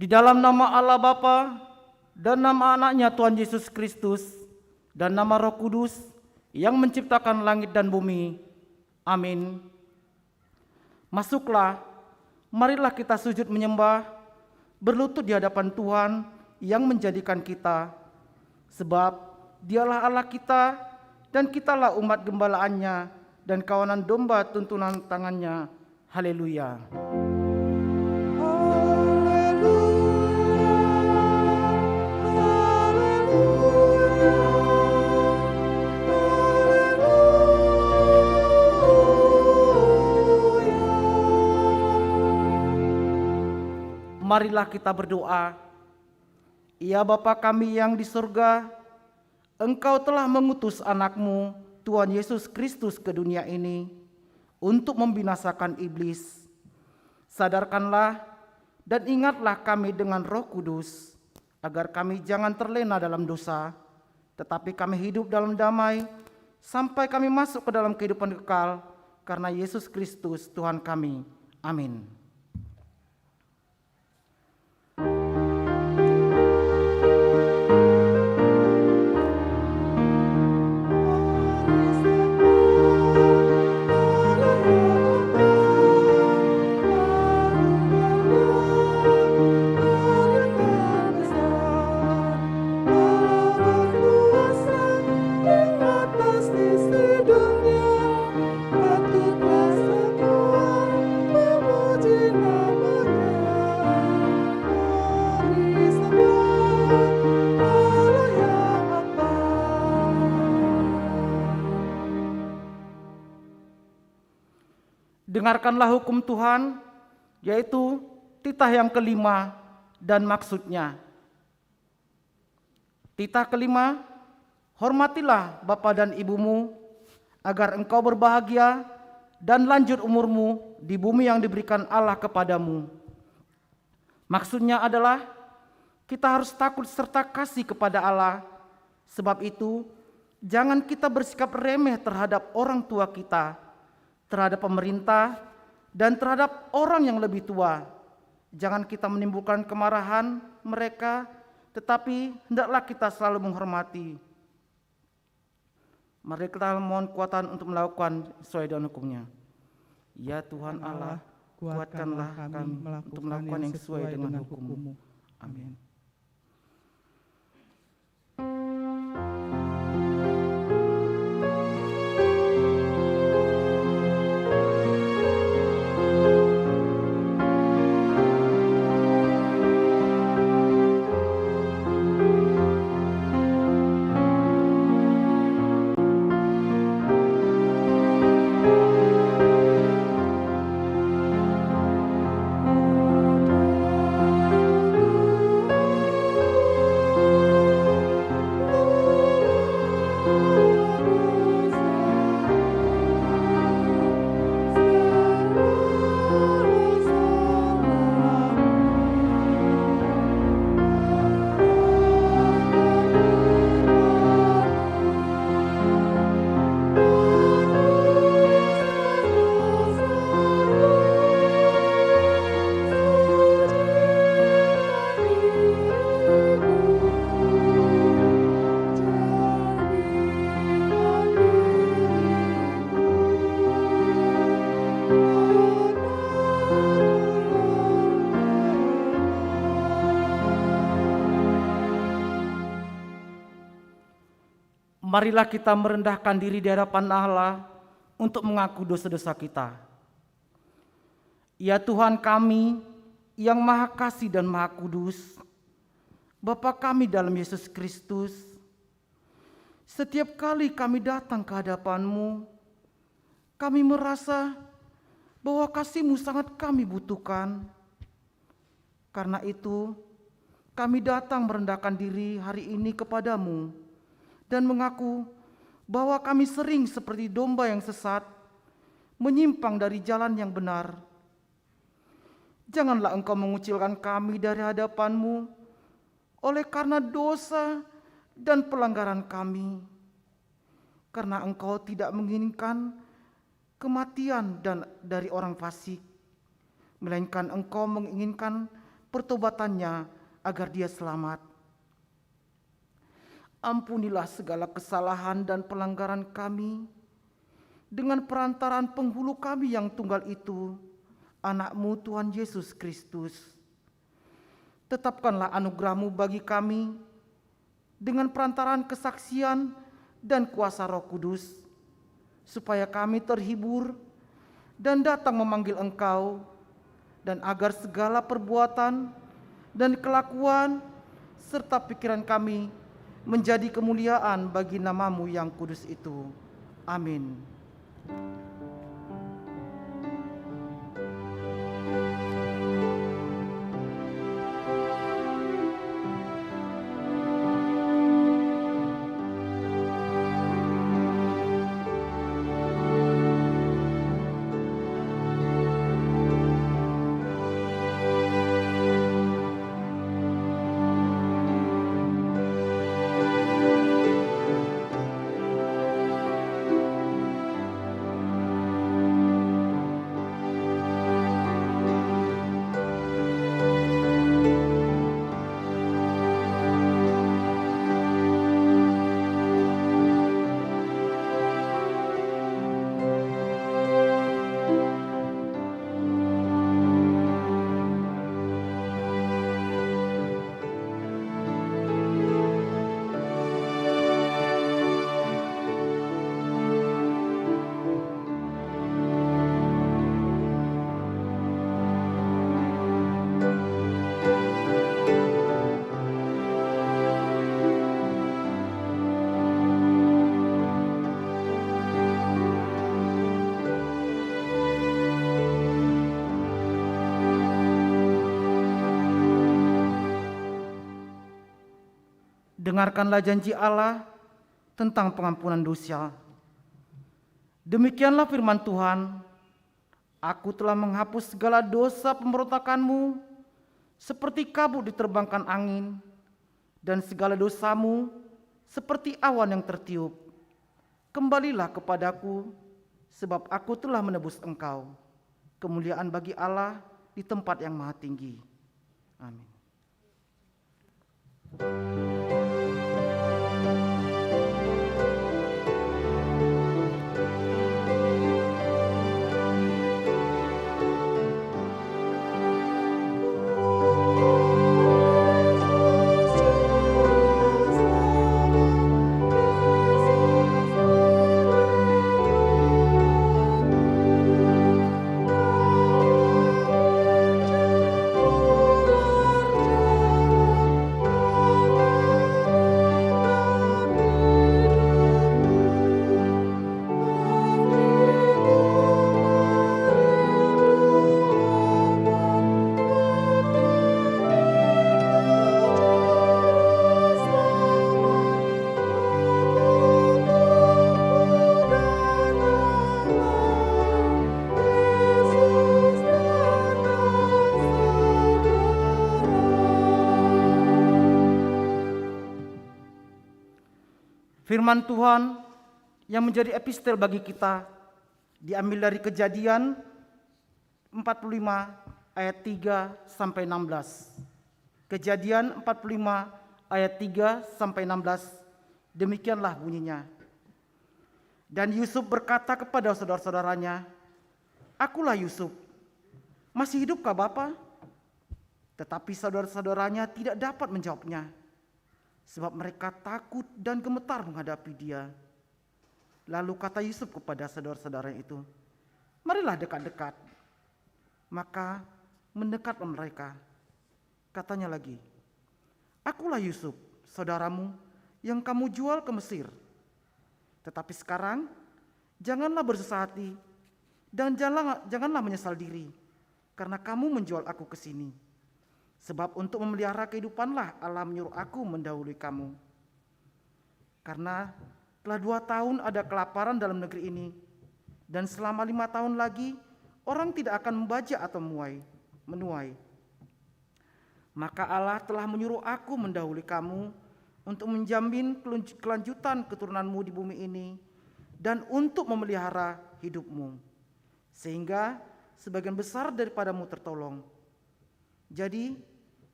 Di dalam nama Allah Bapa dan nama anaknya Tuhan Yesus Kristus dan nama Roh Kudus yang menciptakan langit dan bumi. Amin. Masuklah, marilah kita sujud menyembah, berlutut di hadapan Tuhan yang menjadikan kita. Sebab Dialah Allah kita dan kitalah umat gembalaannya dan kawanan domba tuntunan tangannya. Haleluya. Marilah kita berdoa. Ya Bapa kami yang di surga, Engkau telah mengutus anak-Mu, Tuhan Yesus Kristus ke dunia ini untuk membinasakan iblis. Sadarkanlah dan ingatlah kami dengan Roh Kudus, agar kami jangan terlena dalam dosa, tetapi kami hidup dalam damai, sampai kami masuk ke dalam kehidupan kekal, karena Yesus Kristus Tuhan kami. Amin. Dengarkanlah hukum Tuhan, yaitu titah yang kelima dan maksudnya. Titah kelima, hormatilah bapa dan ibumu, agar engkau berbahagia dan lanjut umurmu di bumi yang diberikan Allah kepadamu. Maksudnya adalah kita harus takut serta kasih kepada Allah. Sebab itu, jangan kita bersikap remeh terhadap orang tua kita, terhadap pemerintah, dan terhadap orang yang lebih tua. Jangan kita menimbulkan kemarahan mereka, tetapi hendaklah kita selalu menghormati. Mari kita mohon kekuatan untuk melakukan sesuai dengan hukumnya. Ya Tuhan Allah, kuatkanlah kami untuk melakukan yang sesuai dengan hukum-Mu. Amin. Marilah kita merendahkan diri di hadapan Allah untuk mengaku dosa-dosa kita. Ya Tuhan kami yang Maha Kasih dan Maha Kudus, Bapa kami dalam Yesus Kristus, setiap kali kami datang ke hadapan-Mu, kami merasa bahwa kasih-Mu sangat kami butuhkan. Karena itu, kami datang merendahkan diri hari ini kepadamu dan mengaku bahwa kami sering seperti domba yang sesat, menyimpang dari jalan yang benar. Janganlah Engkau mengucilkan kami dari hadapan-Mu oleh karena dosa dan pelanggaran kami, karena Engkau tidak menginginkan kematian dari orang fasik, melainkan Engkau menginginkan pertobatannya agar dia selamat. Ampunilah segala kesalahan dan pelanggaran kami dengan perantaraan penghulu kami yang tunggal itu, Anak-Mu Tuhan Yesus Kristus. Tetapkanlah anugerah-Mu bagi kami dengan perantaraan kesaksian dan kuasa Roh Kudus, supaya kami terhibur dan datang memanggil Engkau, dan agar segala perbuatan dan kelakuan serta pikiran kami menjadi kemuliaan bagi nama-Mu yang kudus itu. Amin. Dengarkanlah janji Allah tentang pengampunan dosa. Demikianlah firman Tuhan, Aku telah menghapus segala dosa pemberontakanmu, seperti kabut diterbangkan angin, dan segala dosamu seperti awan yang tertiup. Kembalilah kepadaku, sebab aku telah menebus engkau. Kemuliaan bagi Allah di tempat yang maha tinggi. Amin. Firman Tuhan yang menjadi epistel bagi kita diambil dari Kejadian 45 ayat 3 sampai 16. Kejadian 45 ayat 3 sampai 16. Demikianlah bunyinya. Dan Yusuf berkata kepada saudara-saudaranya, "Akulah Yusuf. Masih hidupkah Bapa?" Tetapi saudara-saudaranya tidak dapat menjawabnya, sebab mereka takut dan gemetar menghadapi dia. Lalu kata Yusuf kepada saudara-saudaranya itu, "Marilah dekat-dekat." Maka mendekatlah mereka. Katanya lagi, "Akulah Yusuf, saudaramu yang kamu jual ke Mesir. Tetapi sekarang janganlah bersusah hati dan janganlah menyesal diri, karena kamu menjual aku ke sini. Sebab untuk memelihara kehidupanlah Allah menyuruh aku mendahului kamu. Karena telah 2 tahun ada kelaparan dalam negeri ini, dan selama 5 tahun lagi orang tidak akan membajak atau menuai. Maka Allah telah menyuruh aku mendahului kamu untuk menjamin kelanjutan keturunanmu di bumi ini dan untuk memelihara hidupmu, sehingga sebagian besar daripadamu tertolong. Jadi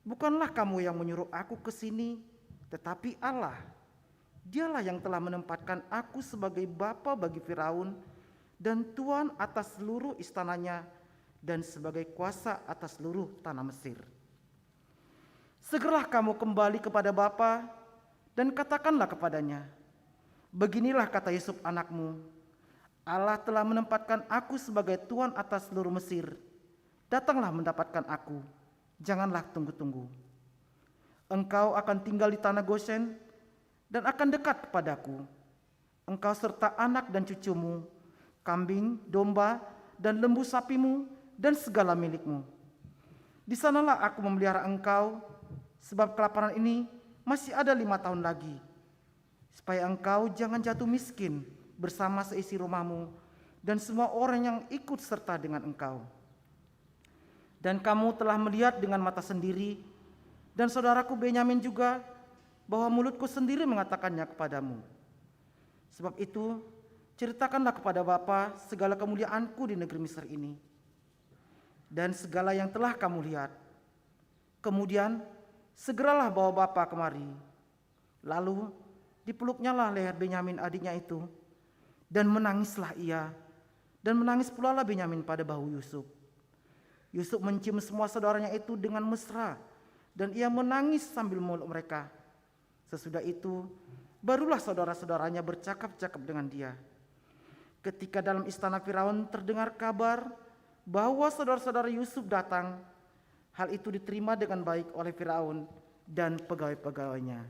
Bukanlah kamu yang menyuruh aku ke sini, tetapi Allah. Dialah yang telah menempatkan aku sebagai bapa bagi Firaun dan tuan atas seluruh istananya dan sebagai kuasa atas seluruh tanah Mesir. Segeralah kamu kembali kepada bapa dan katakanlah kepadanya, beginilah kata Yusuf anakmu, Allah telah menempatkan aku sebagai tuan atas seluruh Mesir. Datanglah mendapatkan aku, janganlah tunggu-tunggu. Engkau akan tinggal di tanah Goshen dan akan dekat kepadaku. Engkau serta anak dan cucumu, kambing, domba, dan lembu sapimu, dan segala milikmu. Di sanalah aku memelihara engkau, sebab kelaparan ini masih ada 5 tahun lagi, supaya engkau jangan jatuh miskin bersama seisi rumahmu dan semua orang yang ikut serta dengan engkau. Dan kamu telah melihat dengan mata sendiri, dan saudaraku Benyamin juga, bahwa mulutku sendiri mengatakannya kepadamu. Sebab itu, ceritakanlah kepada Bapa segala kemuliaanku di negeri Mesir ini, dan segala yang telah kamu lihat. Kemudian, segeralah bawa Bapa kemari. Lalu, dipeluknyalah leher Benyamin adiknya itu, dan menangislah ia, dan menangis pula lah Benyamin pada bahu Yusuf. Yusuf mencium semua saudaranya itu dengan mesra, dan ia menangis sambil memeluk mereka. Sesudah itu, barulah saudara-saudaranya bercakap-cakap dengan dia. Ketika dalam istana Firaun terdengar kabar bahwa saudara-saudara Yusuf datang, hal itu diterima dengan baik oleh Firaun dan pegawai-pegawainya.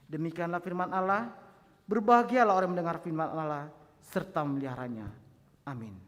Demikianlah firman Allah, berbahagialah orang mendengar firman Allah serta memeliharanya. Amin.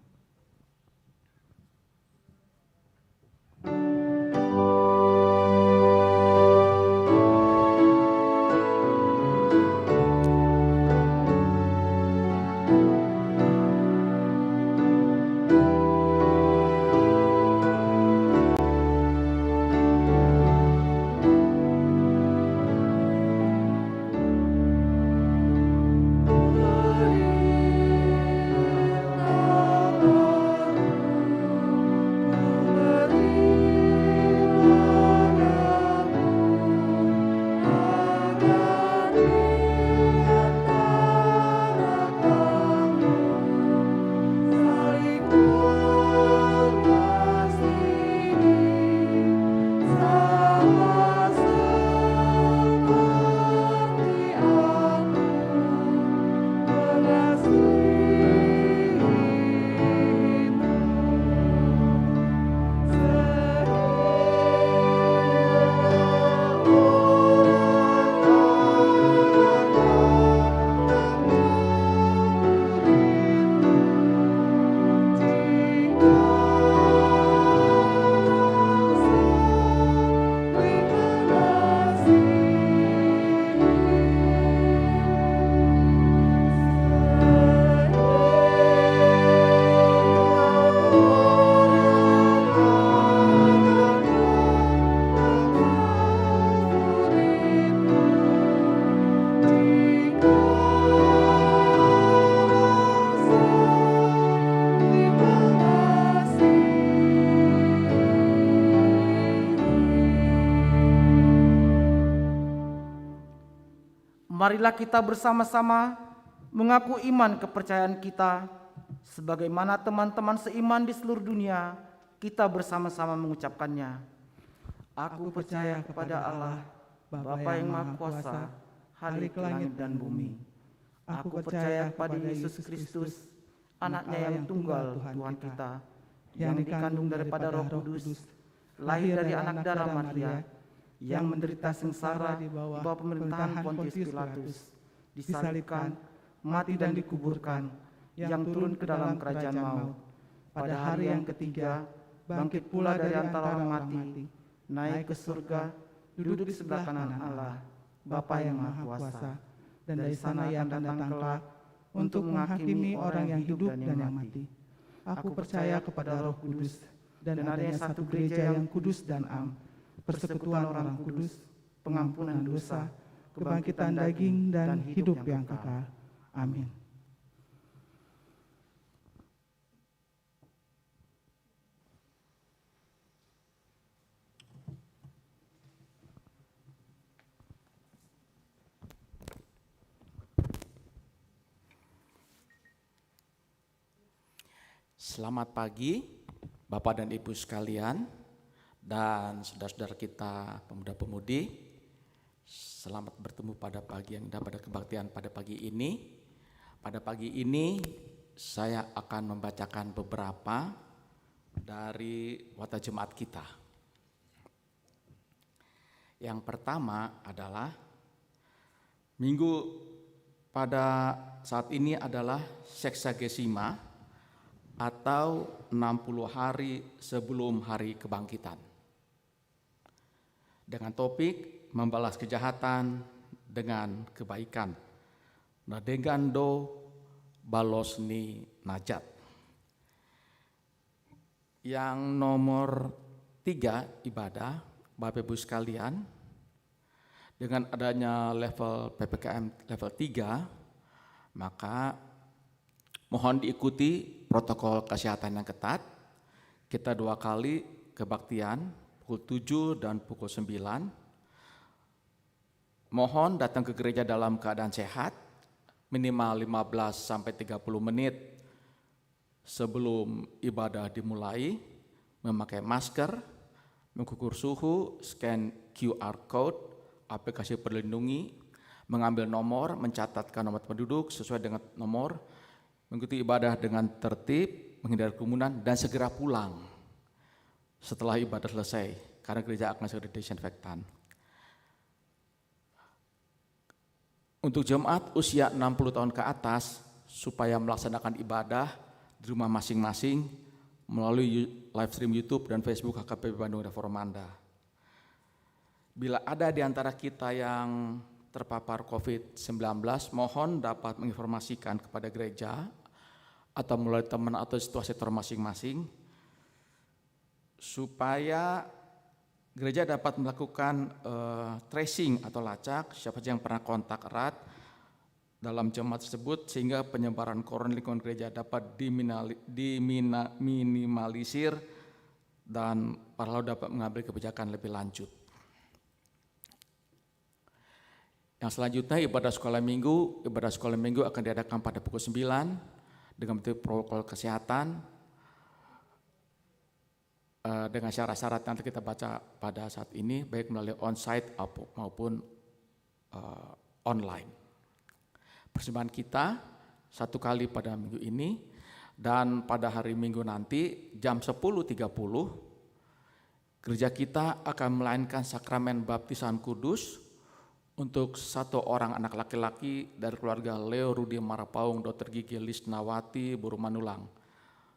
Marilah kita bersama-sama mengaku iman kepercayaan kita, sebagaimana teman-teman seiman di seluruh dunia, kita bersama-sama mengucapkannya. Aku percaya kepada Allah, Bapa yang Maha Kuasa, Halik langit dan bumi. Aku percaya kepada Yesus Kristus, Anaknya yang tunggal Tuhan kita, yang dikandung daripada Roh Kudus, lahir dari anak darah Maria, yang menderita sengsara di bawah pemerintahan Pontius Pilatus, disalibkan, mati dan dikuburkan, yang turun ke dalam kerajaan maut. Pada hari yang ketiga, bangkit pula dari antara orang mati, naik ke surga, duduk di sebelah kanan Allah, Bapa yang Maha Kuasa, dan dari sana ia akan datang kelak untuk menghakimi orang yang hidup dan yang mati. Aku percaya kepada Roh Kudus, dan adanya satu gereja yang kudus dan am, persekutuan orang kudus, pengampunan dosa, kebangkitan daging, dan hidup yang kekal. Amin. Selamat pagi, Bapak dan Ibu sekalian, dan saudara-saudara kita pemuda-pemudi. Selamat bertemu pada pagi yang indah, pada kebaktian pada pagi ini. Pada pagi ini saya akan membacakan beberapa dari Wata Jemaat kita. Yang pertama adalah minggu pada saat ini adalah Seksagesima atau 60 hari sebelum hari kebangkitan. Dengan topik membalas kejahatan dengan kebaikan. Nadegando balosni najat. Yang nomor 3 ibadah, Bapak Ibu sekalian, dengan adanya level PPKM level 3, maka mohon diikuti protokol kesehatan yang ketat. Kita 2 kali kebaktian, pukul 7 dan pukul 9. Mohon datang ke gereja dalam keadaan sehat, minimal 15-30 menit sebelum ibadah dimulai, memakai masker, mengukur suhu, scan QR code, aplikasi Perlindungi, mengambil nomor, mencatatkan nomor penduduk sesuai dengan nomor, mengikuti ibadah dengan tertib, menghindari kerumunan, dan segera pulang setelah ibadah selesai, karena gereja akan segera disinfektan. Untuk jemaat usia 60 tahun ke atas, supaya melaksanakan ibadah di rumah masing-masing melalui live stream YouTube dan Facebook HKBP Bandung Reformanda. Bila ada di antara kita yang terpapar COVID-19, mohon dapat menginformasikan kepada gereja atau melalui teman atau situasi masing-masing supaya gereja dapat melakukan tracing atau lacak siapa yang pernah kontak erat dalam jemaat tersebut, sehingga penyebaran corona lingkungan gereja dapat diminimalisir dan para lalu dapat mengambil kebijakan lebih lanjut. Yang selanjutnya ibadah sekolah minggu. Ibadah sekolah minggu akan diadakan pada pukul 9 dengan protokol kesehatan, dengan syarat-syarat nanti kita baca pada saat ini, baik melalui onsite maupun online. Persembahan kita 1 kali pada minggu ini, dan pada hari Minggu nanti jam 10.30 gereja kita akan melainkan sakramen baptisan kudus untuk 1 orang anak laki-laki dari keluarga Leo Rudi Marapaung, Dr. Gigi Lisnawati, Buru Manulang,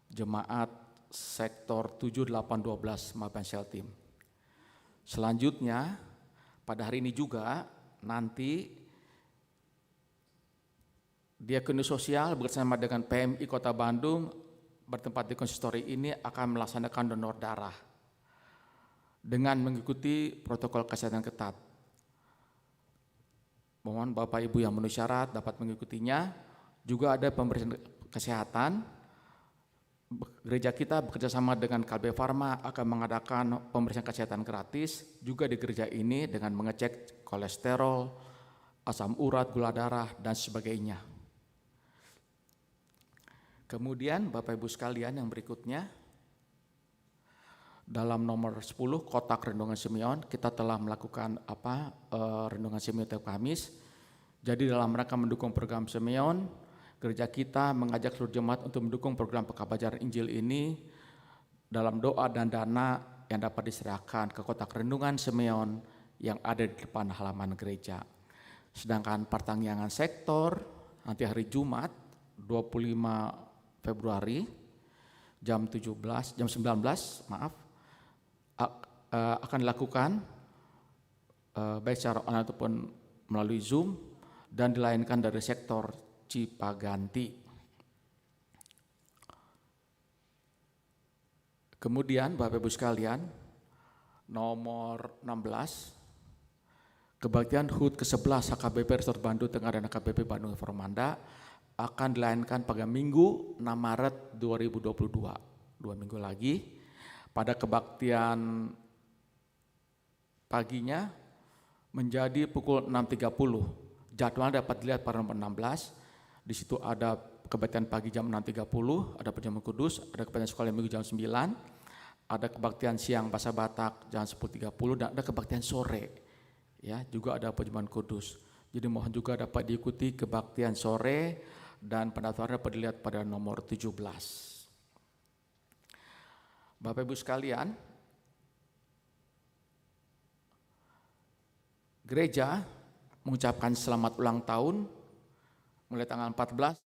jemaat sektor 7812 Mapensel Tim. Selanjutnya pada hari ini juga nanti Diakonis Sosial bersama dengan PMI Kota Bandung bertempat di konsistori ini akan melaksanakan donor darah dengan mengikuti protokol kesehatan ketat. Mohon Bapak Ibu yang memenuhi syarat dapat mengikutinya. Juga ada pemeriksaan kesehatan. Gereja kita bekerjasama dengan Kalbe Farma akan mengadakan pemeriksaan kesehatan gratis juga di gereja ini dengan mengecek kolesterol, asam urat, gula darah, dan sebagainya. Kemudian Bapak Ibu sekalian yang berikutnya, dalam nomor 10 kotak Renungan Simeon kita telah melakukan Renungan Simeon tiap Kamis. Jadi dalam rangka mendukung program Simeon, gereja kita mengajak seluruh jemaat untuk mendukung program pekabajaran Injil ini dalam doa dan dana yang dapat diserahkan ke kotak Renungan Simeon yang ada di depan halaman gereja. Sedangkan pertanggihan sektor nanti hari Jumat 25 Februari jam 19 akan dilakukan baik secara online ataupun melalui Zoom dan dilayankan dari sektor Cipaganti. Kemudian Bapak Ibu sekalian, nomor 16, kebaktian HUT ke-11 HKBP Resort Bandung Tengah dan HKBP Bandung Reformanda akan dilayankan pada Minggu 6 Maret 2022, 2 minggu lagi. Pada kebaktian paginya menjadi pukul 6.30. Jadwal dapat dilihat pada nomor 16. Di situ ada kebaktian pagi jam 6.30, ada perjamuan kudus, ada kebaktian sekolah minggu jam 9, ada kebaktian siang bahasa Batak jam 10.30, dan ada kebaktian sore. Ya, juga ada perjamuan kudus. Jadi mohon juga dapat diikuti kebaktian sore, dan pendaftaran dapat dilihat pada nomor 17. Bapak Ibu sekalian, gereja mengucapkan selamat ulang tahun mulai tanggal 14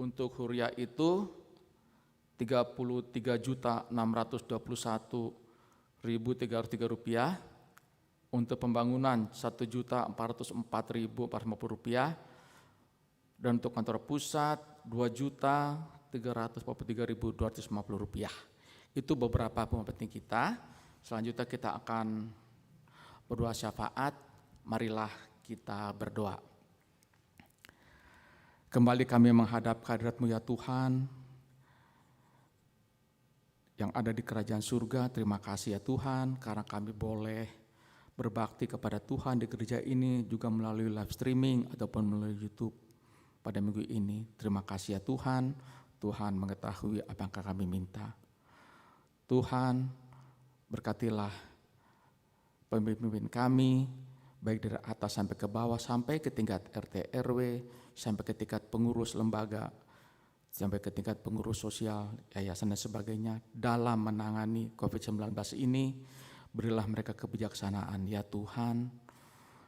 untuk Huria itu 33.621.303 rupiah, untuk pembangunan 1.404.450 rupiah, dan untuk kantor pusat 2.343.250 rupiah. Itu beberapa pengumuman penting kita. Selanjutnya kita akan berdoa syafaat. Marilah kita berdoa. Kembali kami menghadap kehadirat-Mu ya Tuhan, yang ada di kerajaan surga. Terima kasih ya Tuhan, karena kami boleh berbakti kepada Tuhan di gereja ini, juga melalui live streaming ataupun melalui YouTube pada minggu ini. Terima kasih ya Tuhan, Tuhan mengetahui apa yang kami minta. Tuhan, berkatilah pemimpin kami, baik dari atas sampai ke bawah, sampai ke tingkat RT RW, sampai ke tingkat pengurus lembaga, sampai ke tingkat pengurus sosial, yayasan dan sebagainya, dalam menangani COVID-19 ini. Berilah mereka kebijaksanaan ya Tuhan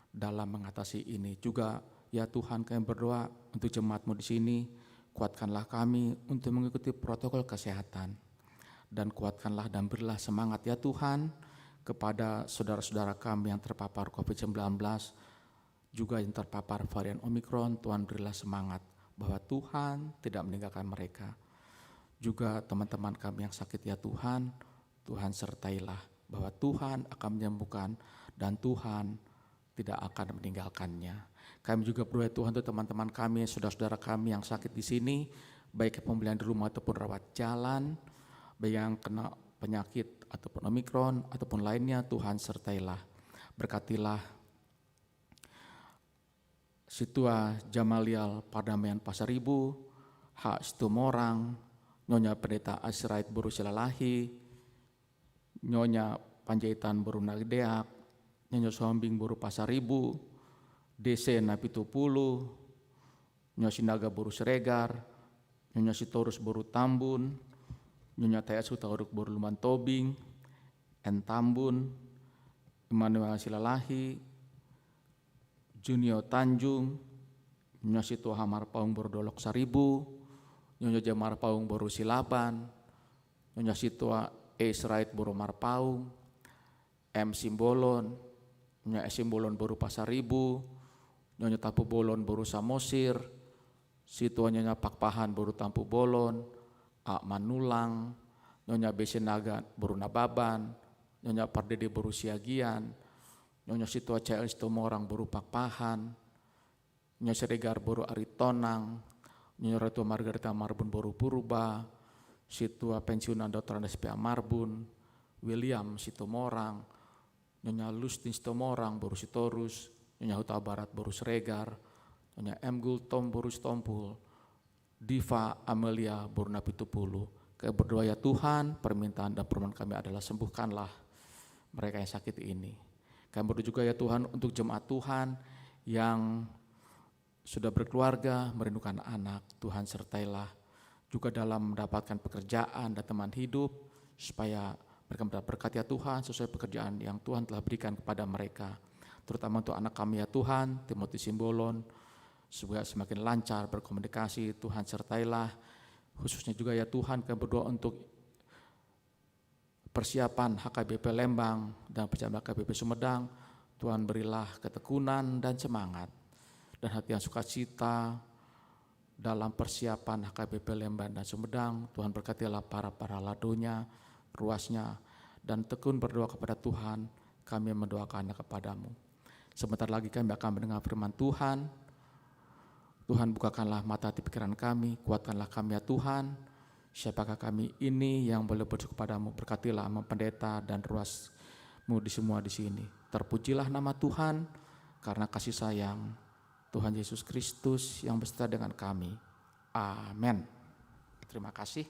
dalam mengatasi ini. Juga ya Tuhan, kami berdoa untuk jemaat-Mu di sini, kuatkanlah kami untuk mengikuti protokol kesehatan, dan kuatkanlah dan berilah semangat ya Tuhan kepada saudara-saudara kami yang terpapar COVID-19, juga yang terpapar varian Omikron. Tuhan berilah semangat bahwa Tuhan tidak meninggalkan mereka. Juga teman-teman kami yang sakit ya Tuhan, Tuhan sertailah bahwa Tuhan akan menyembuhkan dan Tuhan tidak akan meninggalkannya. Kami juga berdoa Tuhan untuk teman-teman kami, saudara-saudara kami yang sakit di sini, baik pemulihan di rumah ataupun rawat jalan, baik yang kena penyakit ataupun Omikron ataupun lainnya. Tuhan sertailah, berkatilah Situa Jamalial Pardamaian Pasaribu, Hak Situmorang, Nyonya Pendeta Asirait Boru Silalahi, Nyonya Panjaitan Boru Nagdeak, Nyonya Sombing Boru Pasaribu, DC Napitupulu, Nyonya Sinaga Boru Seregar, Nyonya Sitorus Boru Tambun, Nyonya Tayasu Tauruk Boru Luman Tobing, Tambun, Immanuel Silalahi, Junio Tanjung, Nyonya Situa Hamar Paung Boru Dolok Saribu, Nyonya Jamar Paung Boru Silaban, Nyonya Situa Esrait Boru Marpaung, M Simbolon, Nyonya Simbolon Boru Pasaribu, Nyonya Tapu Bolon Boru Samosir, Situa Nyonya Pakpahan Boru Tampu Bolon, A Manulang, Nyonya Besenaga Boru Nababan, Nyonya Pardede Boru Siagian, Nyonya Situa CL Situmorang Boru Pakpahan, Nyonya Seregar Boru Aritonang, Nyonya Ratu Margarita Marbun Boru Purba, Situa Pensiunan Dr. SPA Marbun, William Situmorang, Nyonya Lustin Situmorang Boru Sitorus, Nyonya Huta Barat Borus Regar, Nyonya M. Gultom Borus Tompul, Diva Amelia Burna Pitupulu. Kami berdoa ya Tuhan, permintaan dan permohonan kami adalah sembuhkanlah mereka yang sakit ini. Kami berdoa juga ya Tuhan untuk jemaat Tuhan yang sudah berkeluarga, merindukan anak. Tuhan sertailah juga dalam mendapatkan pekerjaan dan teman hidup, supaya mereka mendapat berkat ya Tuhan sesuai pekerjaan yang Tuhan telah berikan kepada mereka. Terutama untuk anak kami ya Tuhan, Timothy Simbolon, supaya semakin lancar berkomunikasi. Tuhan sertailah. Khususnya juga ya Tuhan, kami berdoa untuk persiapan HKBP Lembang dan persiapan HKBP Sumedang. Tuhan berilah ketekunan dan semangat dan hati yang sukacita dalam persiapan HKBP Lembang dan Sumedang. Tuhan berkatilah para ladonya, ruasnya, dan tekun berdoa kepada Tuhan. Kami mendoakannya kepadamu. Sebentar lagi kami akan mendengar firman Tuhan. Tuhan bukakanlah mata hati pikiran kami, kuatkanlah kami ya Tuhan. Siapakah kami ini yang boleh bersyukur kepadamu? Berkatilah pendeta dan ruasmu di semua di sini. Terpujilah nama Tuhan karena kasih sayang Tuhan Yesus Kristus yang beserta dengan kami. Amin. Terima kasih.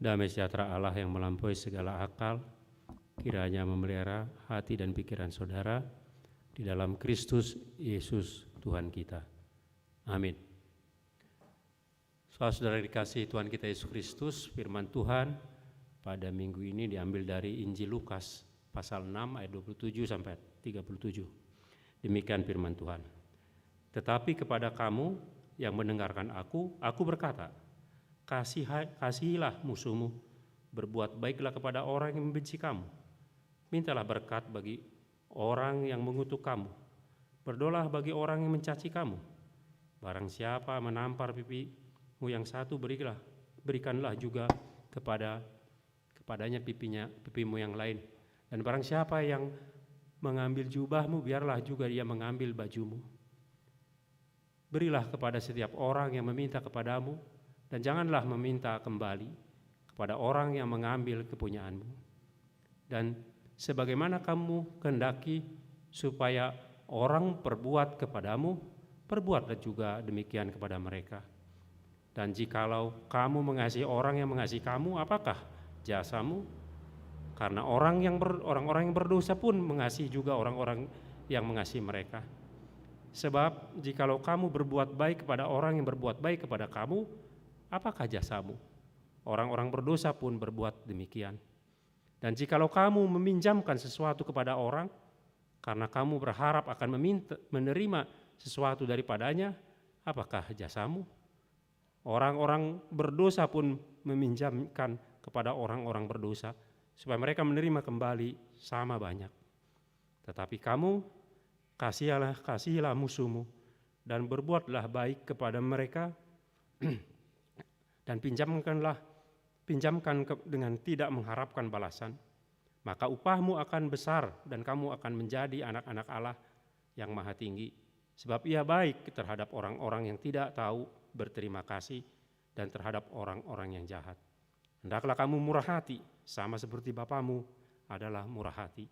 Damai sejahtera Allah yang melampaui segala akal, kiranya memelihara hati dan pikiran saudara di dalam Kristus Yesus Tuhan kita. Amin. Saudara dikasihi Tuhan kita Yesus Kristus, firman Tuhan pada minggu ini diambil dari Injil Lukas pasal 6 ayat 27 sampai 37. Demikian firman Tuhan. Tetapi kepada kamu yang mendengarkan aku berkata, kasihilah musuhmu, berbuat baiklah kepada orang yang membenci kamu, mintalah berkat bagi orang yang mengutuk kamu, berdoalah bagi orang yang mencaci kamu. Barang siapa menampar pipimu yang satu, berikanlah juga kepadanya pipimu yang lain. Dan barang siapa yang mengambil jubahmu, biarlah juga dia mengambil bajumu. Berilah kepada setiap orang yang meminta kepadamu, dan janganlah meminta kembali kepada orang yang mengambil kepunyaanmu. Dan sebagaimana kamu kehendaki supaya orang perbuat kepadamu, perbuatlah juga demikian kepada mereka. Dan jikalau kamu mengasihi orang yang mengasihi kamu, apakah jasamu? Karena orang-orang yang berdosa pun mengasihi juga orang-orang yang mengasihi mereka. Sebab jikalau kamu berbuat baik kepada orang yang berbuat baik kepada kamu, apakah jasamu? Orang-orang berdosa pun berbuat demikian. Dan jikalau kamu meminjamkan sesuatu kepada orang, karena kamu berharap akan menerima sesuatu daripadanya, apakah jasamu? Orang-orang berdosa pun meminjamkan kepada orang-orang berdosa, supaya mereka menerima kembali sama banyak. Tetapi kamu kasihilah musuhmu, dan berbuatlah baik kepada mereka dan pinjamkan dengan tidak mengharapkan balasan, maka upahmu akan besar dan kamu akan menjadi anak-anak Allah yang maha tinggi. Sebab ia baik terhadap orang-orang yang tidak tahu berterima kasih dan terhadap orang-orang yang jahat. Hendaklah kamu murah hati, sama seperti Bapamu adalah murah hati.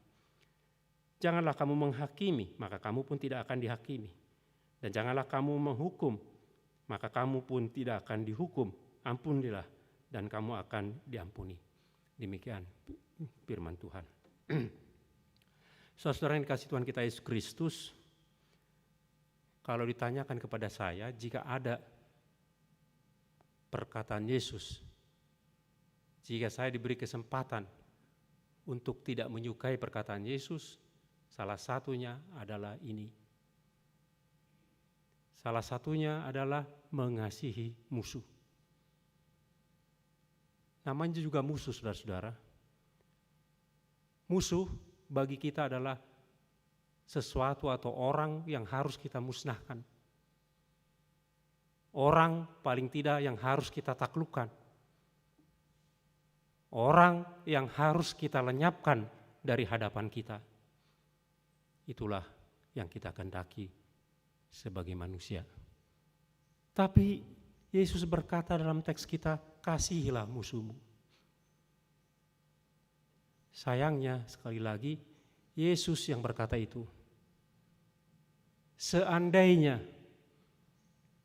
Janganlah kamu menghakimi, maka kamu pun tidak akan dihakimi. Dan janganlah kamu menghukum, maka kamu pun tidak akan dihukum. Ampunilah, dan kamu akan diampuni. Demikian firman Tuhan. Saudara yang dikasihi Tuhan kita Yesus Kristus, kalau ditanyakan kepada saya, jika ada perkataan Yesus, jika saya diberi kesempatan untuk tidak menyukai perkataan Yesus, salah satunya adalah ini. Salah satunya adalah mengasihi musuh. Namanya juga musuh, saudara-saudara. Musuh bagi kita adalah sesuatu atau orang yang harus kita musnahkan. Orang paling tidak yang harus kita taklukkan. Orang yang harus kita lenyapkan dari hadapan kita. Itulah yang kita kehendaki sebagai manusia. Tapi Yesus berkata dalam teks kita, kasihilah musuhmu. Sayangnya sekali lagi, Yesus yang berkata itu. Seandainya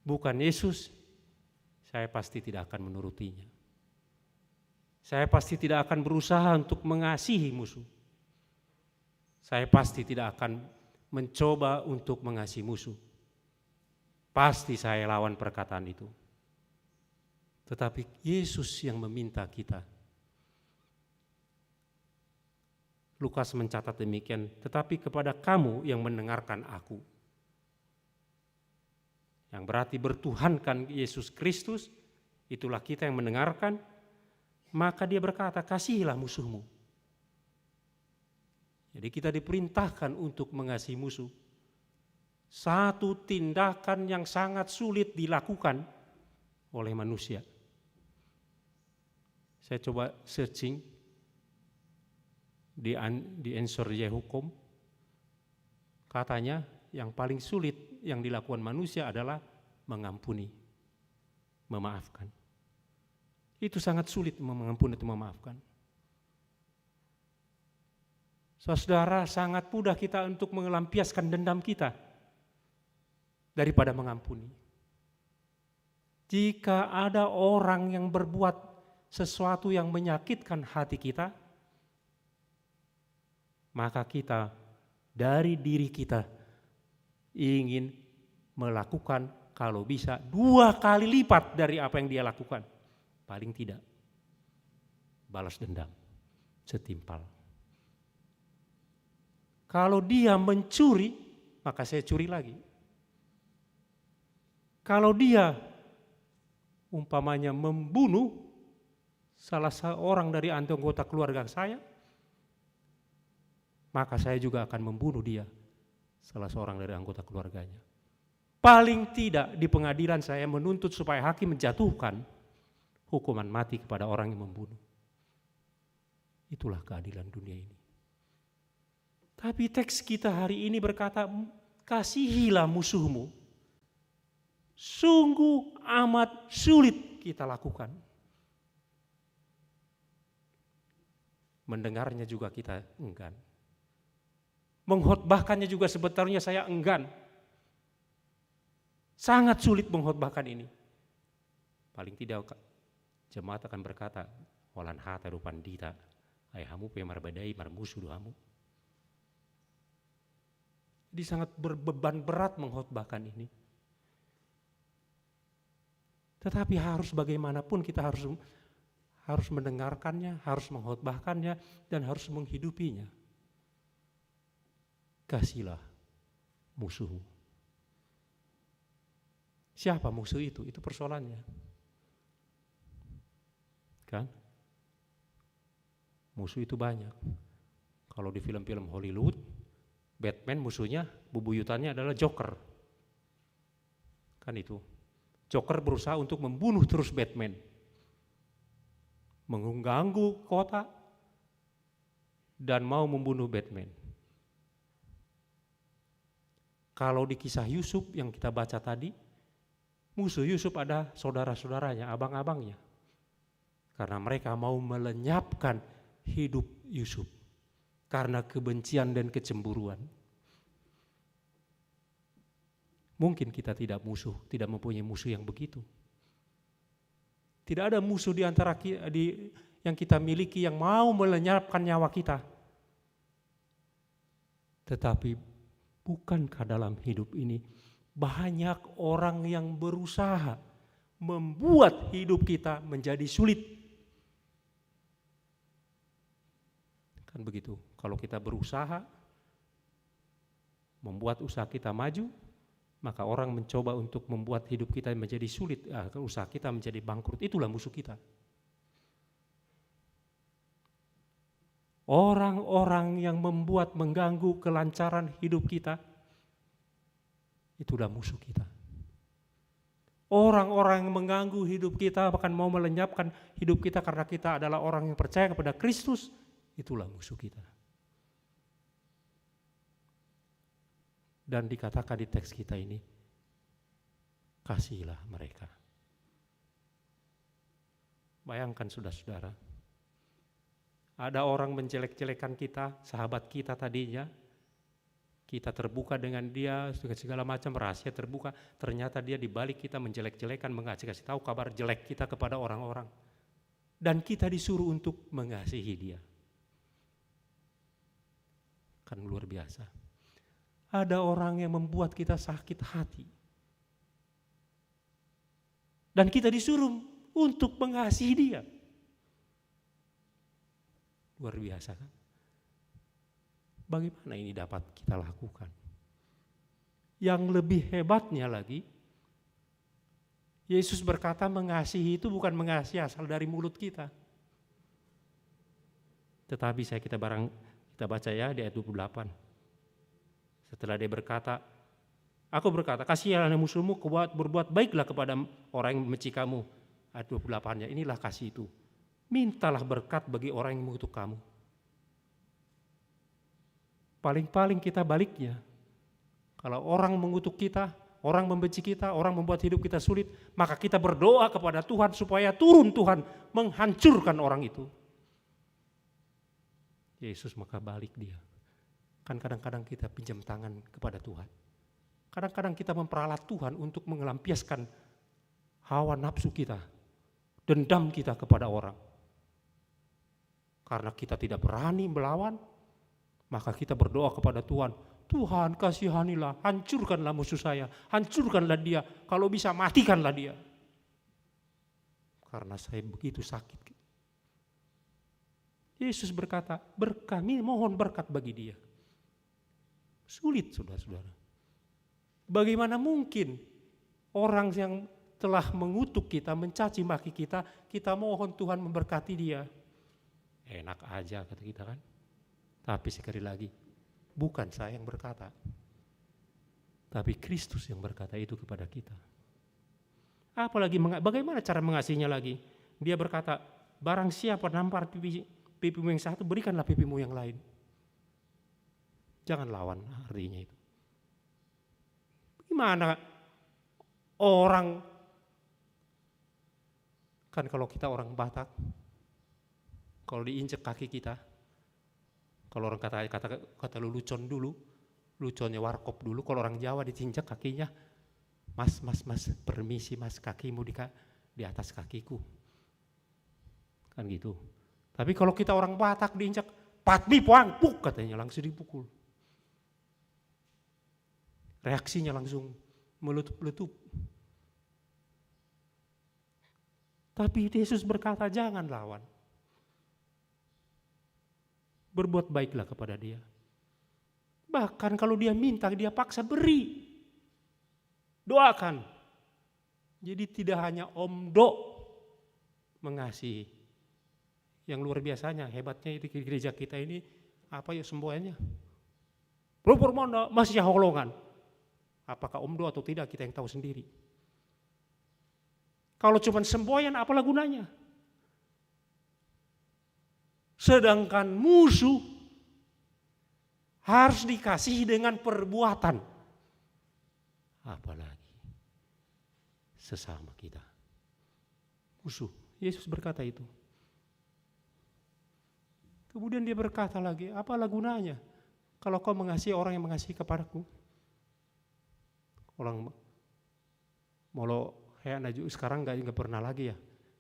bukan Yesus, saya pasti tidak akan menurutinya. Saya pasti tidak akan berusaha untuk mengasihi musuh. Saya pasti tidak akan mencoba untuk mengasihi musuh. Pasti saya lawan perkataan itu. Tetapi Yesus yang meminta kita. Lukas mencatat demikian, tetapi kepada kamu yang mendengarkan aku. Yang berarti bertuhankan Yesus Kristus, itulah kita yang mendengarkan, maka dia berkata, kasihilah musuhmu. Jadi kita diperintahkan untuk mengasihi musuh. Satu tindakan yang sangat sulit dilakukan oleh manusia. Saya coba searching di Answer Yehukom. Katanya yang paling sulit yang dilakukan manusia adalah mengampuni, memaafkan. Itu sangat sulit mengampuni atau memaafkan. Saudara, sangat mudah kita untuk melampiaskan dendam kita daripada mengampuni. Jika ada orang yang berbuat sesuatu yang menyakitkan hati kita, maka kita dari diri kita ingin melakukan kalau bisa 2 kali lipat dari apa yang dia lakukan. Paling tidak balas dendam setimpal. Kalau dia mencuri, maka saya curi lagi. Kalau dia umpamanya membunuh salah seorang dari anggota keluarga saya, maka saya juga akan membunuh dia, salah seorang dari anggota keluarganya. Paling tidak di pengadilan saya menuntut supaya hakim menjatuhkan hukuman mati kepada orang yang membunuh. Itulah keadilan dunia ini. Tapi teks kita hari ini berkata, kasihilah musuhmu. Sungguh amat sulit kita lakukan. Mendengarnya juga kita enggan. Mengkhotbahkannya juga sebetulnya saya enggan. Sangat sulit mengkhotbahkan ini. Paling tidak jemaat akan berkata, walan hata rupan dita, ayahamu pemarbadai marmusuh doamu. Jadi sangat berbeban berat mengkhotbahkan ini. Tetapi harus bagaimanapun kita harus mendengarkannya, harus mengkhotbahkannya, dan harus menghidupinya. Kasihlah musuhmu. Siapa musuh itu? Itu persoalannya. Kan? Musuh itu banyak. Kalau di film-film Hollywood, Batman musuhnya, bebuyutannya adalah Joker. Kan itu. Joker berusaha untuk membunuh terus Batman. mengganggu kota, dan mau membunuh Batman. Kalau di kisah Yusuf yang kita baca tadi, musuh Yusuf ada saudara-saudaranya, abang-abangnya. Karena mereka mau melenyapkan hidup Yusuf karena kebencian dan kecemburuan. Mungkin kita tidak mempunyai musuh yang begitu. Tidak ada musuh di antara yang kita miliki yang mau melenyapkan nyawa kita. Tetapi bukankah dalam hidup ini banyak orang yang berusaha membuat hidup kita menjadi sulit? Kan begitu, kalau kita berusaha membuat usaha kita maju, maka orang mencoba untuk membuat hidup kita menjadi sulit, usaha kita menjadi bangkrut, itulah musuh kita. Orang-orang yang mengganggu kelancaran hidup kita, itulah musuh kita. Orang-orang yang mengganggu hidup kita, bahkan mau melenyapkan hidup kita karena kita adalah orang yang percaya kepada Kristus, itulah musuh kita. Dan dikatakan di teks kita ini, kasihilah mereka. Bayangkan saudara-saudara, ada orang menjelek-jelekan kita, sahabat kita tadinya, kita terbuka dengan dia, segala macam rahasia terbuka, ternyata dia dibalik kita menjelek-jelekan, kasih tahu kabar jelek kita kepada orang-orang. Dan kita disuruh untuk mengasihi dia. Kan luar biasa. Ada orang yang membuat kita sakit hati. Dan kita disuruh untuk mengasihi dia. Luar biasa kan? Bagaimana ini dapat kita lakukan? Yang lebih hebatnya lagi, Yesus berkata mengasihi itu bukan mengasihi asal dari mulut kita. Tetapi kita baca ya di ayat 28. Setelah dia berkata, aku berkata, kasihilah musuhmu, berbuat baiklah kepada orang yang membenci kamu. Ayat 28-nya, inilah kasih itu. Mintalah berkat bagi orang yang mengutuk kamu. Paling-paling kita baliknya. Kalau orang mengutuk kita, orang membenci kita, orang membuat hidup kita sulit, maka kita berdoa kepada Tuhan supaya turun Tuhan menghancurkan orang itu. Yesus maka balik dia. Kan kadang-kadang kita pinjam tangan kepada Tuhan. Kadang-kadang kita memperalat Tuhan untuk mengelampiaskan hawa nafsu kita, dendam kita kepada orang. Karena kita tidak berani melawan, maka kita berdoa kepada Tuhan. Tuhan kasihanilah, hancurkanlah musuh saya, hancurkanlah dia, kalau bisa matikanlah dia. Karena saya begitu sakit. Yesus berkata, kami mohon berkat bagi dia. Sulit saudara-saudara. Bagaimana mungkin orang yang telah mengutuk kita, mencaci maki kita, kita mohon Tuhan memberkati dia. Enak aja kata kita kan. Tapi sekali lagi, bukan saya yang berkata, tapi Kristus yang berkata itu kepada kita. Apalagi bagaimana cara mengasihinya lagi? Dia berkata, barang siapa nampar pipimu yang satu, berikanlah pipimu yang lain. Jangan lawan, artinya itu. Gimana orang, kan kalau kita orang Batak, kalau diinjek kaki kita, kalau orang kata lelucon dulu, luconnya warkop dulu, kalau orang Jawa diinjek kakinya, mas, permisi mas, kakimu di atas kakiku. Kan gitu. Tapi kalau kita orang Batak diinjak, patmi puangpuk katanya, langsung dipukul. Reaksinya langsung meletup-letup. Tapi Yesus berkata jangan lawan. Berbuat baiklah kepada dia. Bahkan kalau dia minta, dia paksa beri. Doakan. Jadi tidak hanya omdo mengasihi. Yang luar biasanya, hebatnya di gereja kita ini, apa ya semboyannya? Propormono masih holongan. Apakah omdo atau tidak kita yang tahu sendiri. Kalau cuma semboyan apalah gunanya? Sedangkan musuh harus dikasihi dengan perbuatan. Apalagi sesama kita. Musuh. Yesus berkata itu. Kemudian dia berkata lagi, apalah gunanya kalau kau mengasihi orang yang mengasihi kepadaku? Orang molo kayak sekarang nggak pernah lagi ya.